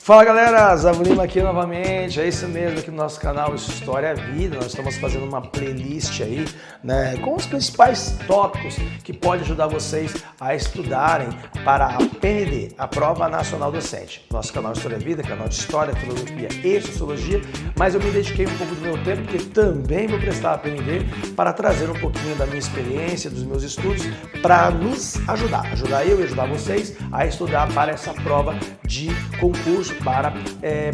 Fala galera, Zavo Lima aqui novamente, é isso mesmo aqui no nosso canal História é Vida. Nós estamos fazendo uma playlist aí, né, com os principais tópicos que pode ajudar vocês a estudarem para a PND, a Prova Nacional Docente. Nosso canal História é Vida, canal de História, Filosofia e Sociologia, mas eu me dediquei um pouco do meu tempo, porque também vou prestar a PND, para trazer um pouquinho da minha experiência, dos meus estudos, para nos ajudar eu e ajudar vocês a estudar para essa prova de concurso para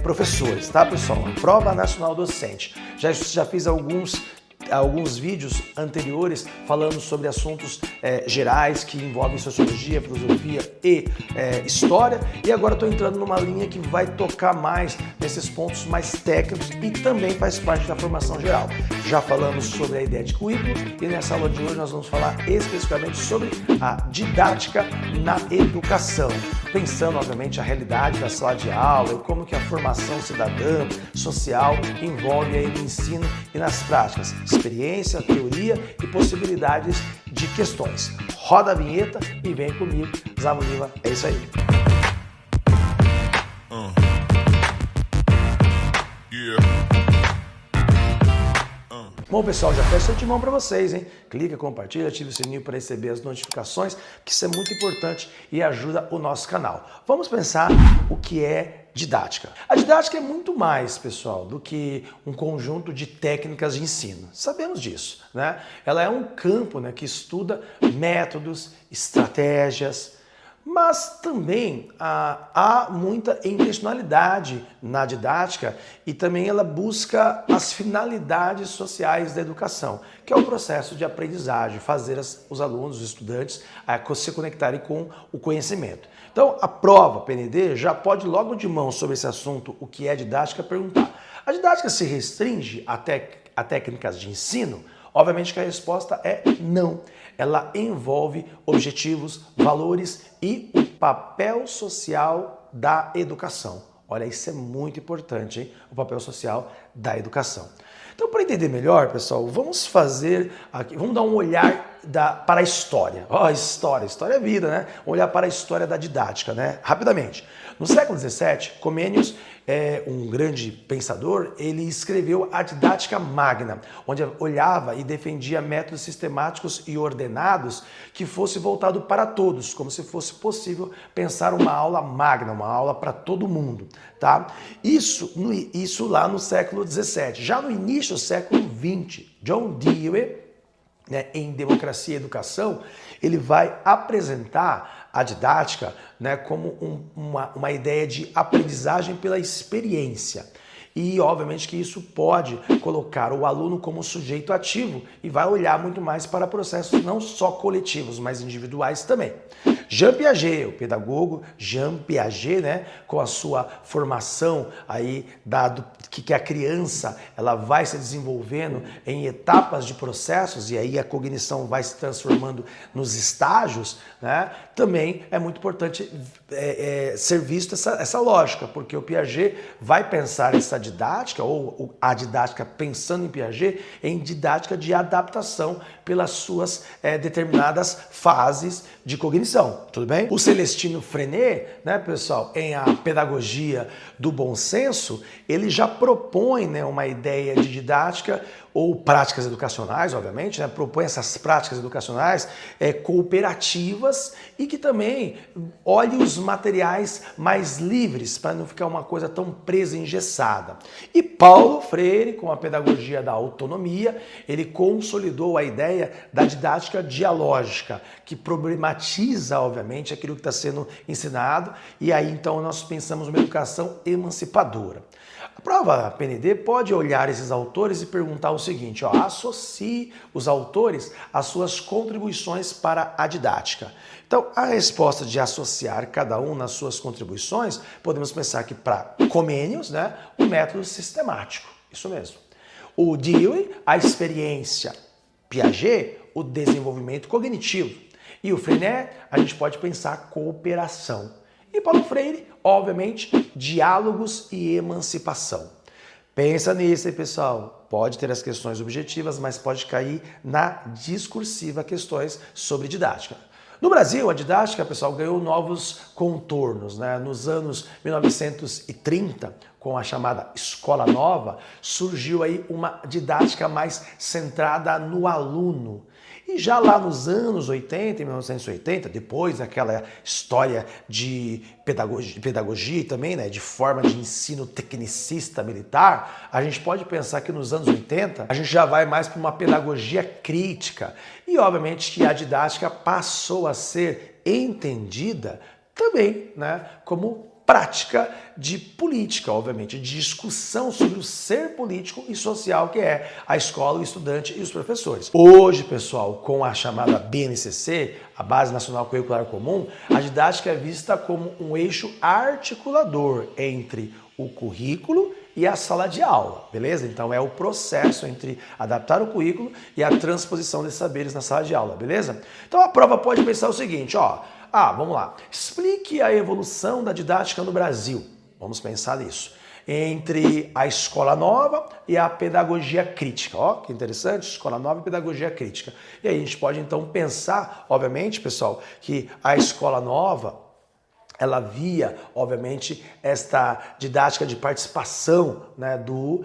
professores, tá pessoal? A Prova Nacional Docente. Já fiz alguns vídeos anteriores falando sobre assuntos gerais que envolvem sociologia, filosofia e história, e agora estou entrando numa linha que vai tocar mais nesses pontos mais técnicos e também faz parte da formação geral. Já falamos sobre a ideia de currículo e nessa aula de hoje nós vamos falar especificamente sobre a didática na educação, pensando obviamente a realidade da sala de aula e como que a formação cidadã, social envolve aí no ensino e nas práticas. Experiência, teoria e possibilidades de questões. Roda a vinheta e vem comigo, Zavo Lima, é isso aí. Bom pessoal, já peço de mão para vocês, hein? Clica, compartilha, ativa o sininho para receber as notificações, que isso é muito importante e ajuda o nosso canal. Vamos pensar o que é didática. A didática é muito mais, pessoal, do que um conjunto de técnicas de ensino. Sabemos disso, né? Ela é um campo, né, que estuda métodos, estratégias, mas também há muita intencionalidade na didática e também ela busca as finalidades sociais da educação, que é o processo de aprendizagem, fazer os alunos, os estudantes, se conectarem com o conhecimento. Então, a prova PND já pode logo de mão sobre esse assunto, o que é didática, perguntar: a didática se restringe a técnicas de ensino? Obviamente que a resposta é não. Ela envolve objetivos, valores e o papel social da educação. Olha, isso é muito importante, hein? O papel social da educação. Então, para entender melhor, pessoal, vamos fazer aqui, vamos dar um olhar para a história. História é vida, né? Olhar para a história da didática, né? Rapidamente. No século XVII, Comênios, um grande pensador, ele escreveu a Didática Magna, onde olhava e defendia métodos sistemáticos e ordenados que fosse voltado para todos, como se fosse possível pensar uma aula magna, uma aula para todo mundo, tá? Isso lá no século XVII. Já no início do século XX, John Dewey, né, em Democracia e Educação, ele vai apresentar a didática, né, como uma ideia de aprendizagem pela experiência. E, obviamente, que isso pode colocar o aluno como sujeito ativo e vai olhar muito mais para processos não só coletivos, mas individuais também. Jean Piaget, o pedagogo Jean Piaget, né, com a sua formação aí que a criança ela vai se desenvolvendo em etapas de processos e aí a cognição vai se transformando nos estágios, né, também é muito importante ser visto essa lógica, porque o Piaget vai pensar essa didática, ou a didática pensando em Piaget, em didática de adaptação pelas suas determinadas fases de cognição, tudo bem? O Celestino Freinet, né, pessoal, em A Pedagogia do Bom Senso, ele já propõe, né, uma ideia de didática ou práticas educacionais, obviamente, né, propõe essas práticas educacionais cooperativas e que também olhe os materiais mais livres, para não ficar uma coisa tão presa, engessada. E Paulo Freire, com a pedagogia da autonomia, ele consolidou a ideia da didática dialógica, que problematiza, obviamente, aquilo que está sendo ensinado, e aí então nós pensamos numa educação emancipadora. A prova PND pode olhar esses autores e perguntar o seguinte, associe os autores às suas contribuições para a didática. Então, a resposta de associar cada um nas suas contribuições, podemos pensar que para Comênios, né, o método sistemático, isso mesmo. O Dewey, a experiência. Piaget, o desenvolvimento cognitivo. E o Freinet, a gente pode pensar cooperação. E Paulo Freire, obviamente, diálogos e emancipação. Pensa nisso, hein, pessoal? Pode ter as questões objetivas, mas pode cair na discursiva questões sobre didática. No Brasil, a didática, pessoal, ganhou novos contornos, né? Nos anos 1930, com a chamada Escola Nova, surgiu aí uma didática mais centrada no aluno. E já lá nos anos 80, em 1980, depois daquela história de pedagogia e também, né, de forma de ensino tecnicista militar, a gente pode pensar que nos anos 80 a gente já vai mais para uma pedagogia crítica. E obviamente que a didática passou a ser entendida também, né, como prática de política, obviamente, de discussão sobre o ser político e social que é a escola, o estudante e os professores. Hoje, pessoal, com a chamada BNCC, a Base Nacional Curricular Comum, a didática é vista como um eixo articulador entre o currículo e a sala de aula, beleza? Então é o processo entre adaptar o currículo e a transposição desses saberes na sala de aula, beleza? Então a prova pode pensar o seguinte, ó, vamos lá. Explique a evolução da didática no Brasil. Vamos pensar nisso. Entre a escola nova e a pedagogia crítica. Ó, que interessante, escola nova e pedagogia crítica. E aí a gente pode então pensar, obviamente, pessoal, que a escola nova ela via, obviamente, esta didática de participação, né, do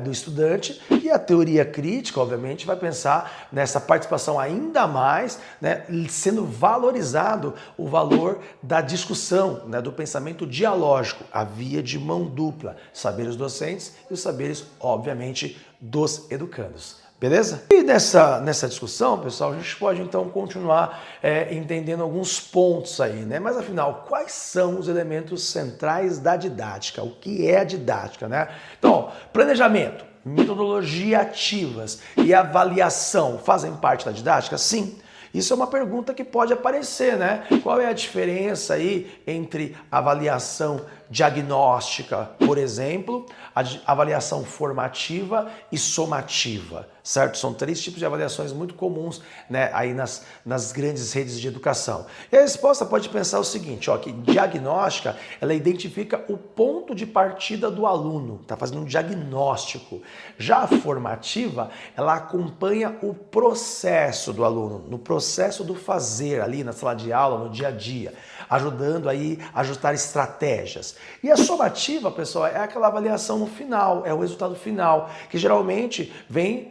estudante, e a teoria crítica, obviamente, vai pensar nessa participação ainda mais, né, sendo valorizado o valor da discussão, né, do pensamento dialógico, a via de mão dupla, saberes docentes e os saberes, obviamente, dos educandos. Beleza? E nessa discussão, pessoal, a gente pode então continuar entendendo alguns pontos aí, né? Mas afinal, quais são os elementos centrais da didática? O que é a didática, né? Então, planejamento, metodologia ativas e avaliação fazem parte da didática? Sim. Isso é uma pergunta que pode aparecer, né? Qual é a diferença aí entre avaliação diagnóstica, por exemplo, a avaliação formativa e somativa, certo? São 3 tipos de avaliações muito comuns, né, aí nas grandes redes de educação. E a resposta pode pensar o seguinte, ó, que diagnóstica, ela identifica o ponto de partida do aluno, está fazendo um diagnóstico. Já a formativa, ela acompanha o processo do aluno, no processo do fazer ali na sala de aula, no dia a dia, ajudando aí a ajustar estratégias. E a somativa, pessoal, é aquela avaliação no final, é o resultado final, que geralmente vem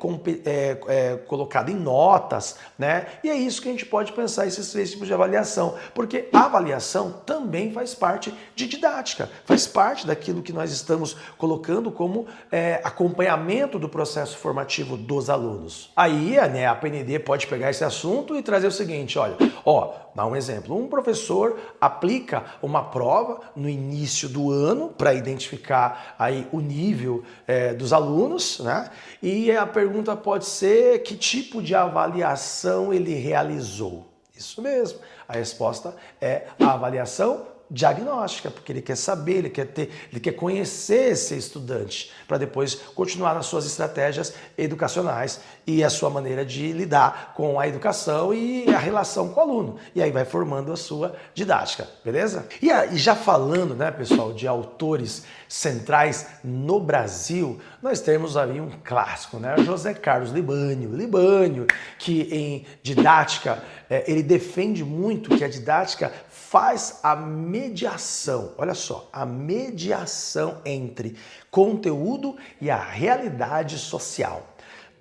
colocado em notas, né? E é isso que a gente pode pensar, esses 3 tipos de avaliação, porque a avaliação também faz parte de didática, faz parte daquilo que nós estamos colocando como acompanhamento do processo formativo dos alunos. Aí, né, a PND pode pegar esse assunto e trazer o seguinte, olha, dá um exemplo, um professor aplica uma prova no início do ano para identificar aí o nível dos alunos, né? E a pergunta pode ser que tipo de avaliação ele realizou. Isso mesmo, a resposta é a avaliação diagnóstica, porque ele quer saber, ele quer conhecer esse estudante para depois continuar nas suas estratégias educacionais e a sua maneira de lidar com a educação e a relação com o aluno. E aí vai formando a sua didática, beleza? E já falando, né, pessoal, de autores centrais no Brasil, nós temos aí um clássico, né? José Carlos Libânio, que em didática, ele defende muito que a didática faz a mediação, olha só, a mediação entre conteúdo e a realidade social.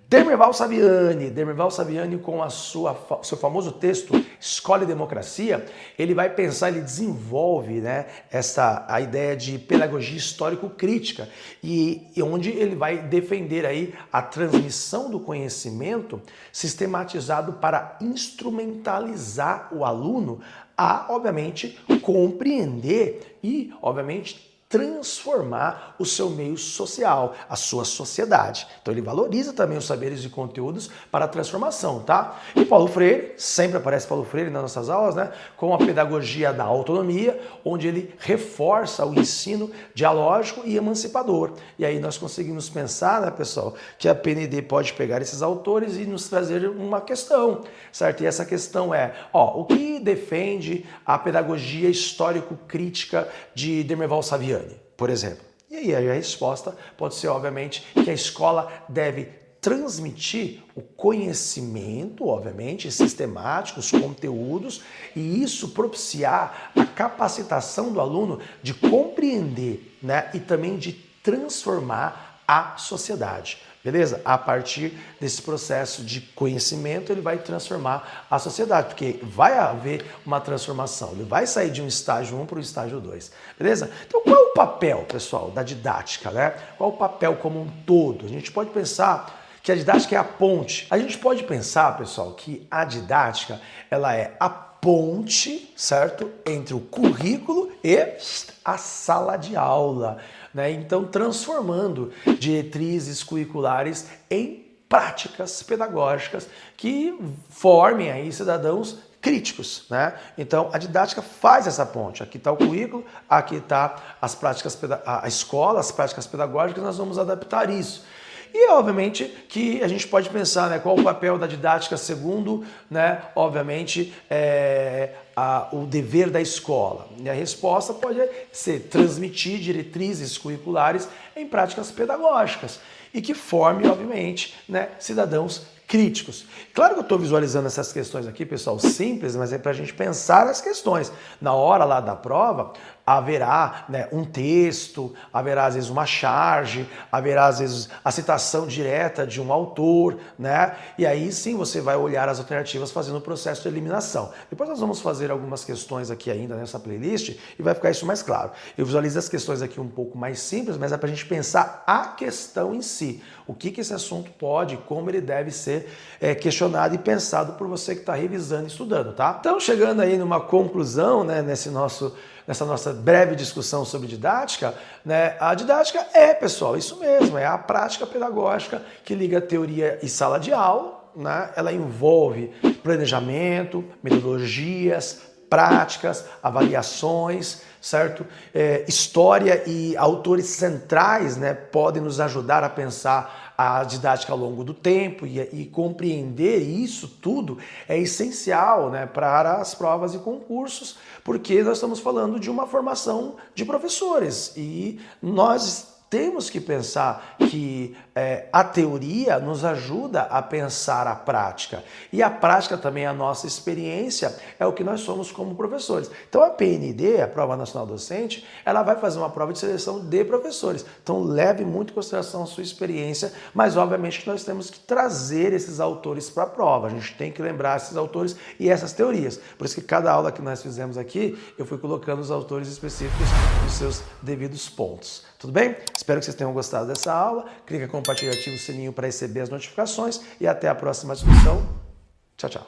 Demerval Saviani com seu famoso texto Escola e Democracia, ele vai pensar, ele desenvolve, né, a ideia de pedagogia histórico-crítica e onde ele vai defender aí a transmissão do conhecimento sistematizado para instrumentalizar o aluno a, obviamente, compreender e, obviamente, transformar o seu meio social, a sua sociedade. Então ele valoriza também os saberes e conteúdos para a transformação, tá? E Paulo Freire, sempre aparece Paulo Freire nas nossas aulas, né? Com a pedagogia da autonomia, onde ele reforça o ensino dialógico e emancipador. E aí nós conseguimos pensar, né, pessoal, que a PND pode pegar esses autores e nos trazer uma questão, certo? E essa questão é, o que defende a pedagogia histórico-crítica de Demerval Saviani, por exemplo? E aí a resposta pode ser, obviamente, que a escola deve transmitir o conhecimento, obviamente, sistemático, os conteúdos, e isso propiciar a capacitação do aluno de compreender, né, e também de transformar a sociedade. Beleza? A partir desse processo de conhecimento, ele vai transformar a sociedade, porque vai haver uma transformação. Ele vai sair de um estágio 1 para o estágio 2. Beleza? Então, qual é o papel, pessoal, da didática, né? Qual é o papel como um todo? A gente pode pensar que a didática é a ponte. A gente pode pensar, pessoal, que a didática, ela é a ponte, certo? Entre o currículo e a sala de aula, né? Então, transformando diretrizes curriculares em práticas pedagógicas que formem aí cidadãos críticos, né? Então, a didática faz essa ponte. Aqui está o currículo, aqui está as práticas, a escola, as práticas pedagógicas, nós vamos adaptar isso. E, obviamente, que a gente pode pensar, né, qual o papel da didática segundo, né, obviamente, o dever da escola. E a resposta pode ser transmitir diretrizes curriculares em práticas pedagógicas e que forme, obviamente, né, cidadãos críticos. Claro que eu estou visualizando essas questões aqui, pessoal, simples, mas é para a gente pensar as questões. Na hora lá da prova, haverá, né, um texto, haverá às vezes uma charge, haverá às vezes a citação direta de um autor, né? E aí sim você vai olhar as alternativas fazendo o processo de eliminação. Depois nós vamos fazer algumas questões aqui ainda nessa playlist e vai ficar isso mais claro. Eu visualizo as questões aqui um pouco mais simples, mas é para a gente pensar a questão em si. O que esse assunto pode, como ele deve ser questionado e pensado por você que está revisando e estudando, tá? Então, chegando aí numa conclusão, né, nessa nossa breve discussão sobre didática, né, a didática pessoal, isso mesmo, é a prática pedagógica que liga teoria e sala de aula, né? Ela envolve planejamento, metodologias, práticas, avaliações, certo? História e autores centrais, né, podem nos ajudar a pensar a didática ao longo do tempo e compreender isso tudo é essencial, né, para as provas e concursos, porque nós estamos falando de uma formação de professores e nós temos que pensar que a teoria nos ajuda a pensar a prática. E a prática também, a nossa experiência, é o que nós somos como professores. Então a PND, a Prova Nacional Docente, ela vai fazer uma prova de seleção de professores. Então leve muito em consideração a sua experiência, mas obviamente que nós temos que trazer esses autores para a prova. A gente tem que lembrar esses autores e essas teorias. Por isso que cada aula que nós fizemos aqui, eu fui colocando os autores específicos nos seus devidos pontos. Tudo bem? Espero que vocês tenham gostado dessa aula. Clica em compartilhar, ativa o sininho para receber as notificações e até a próxima discussão. Tchau, tchau.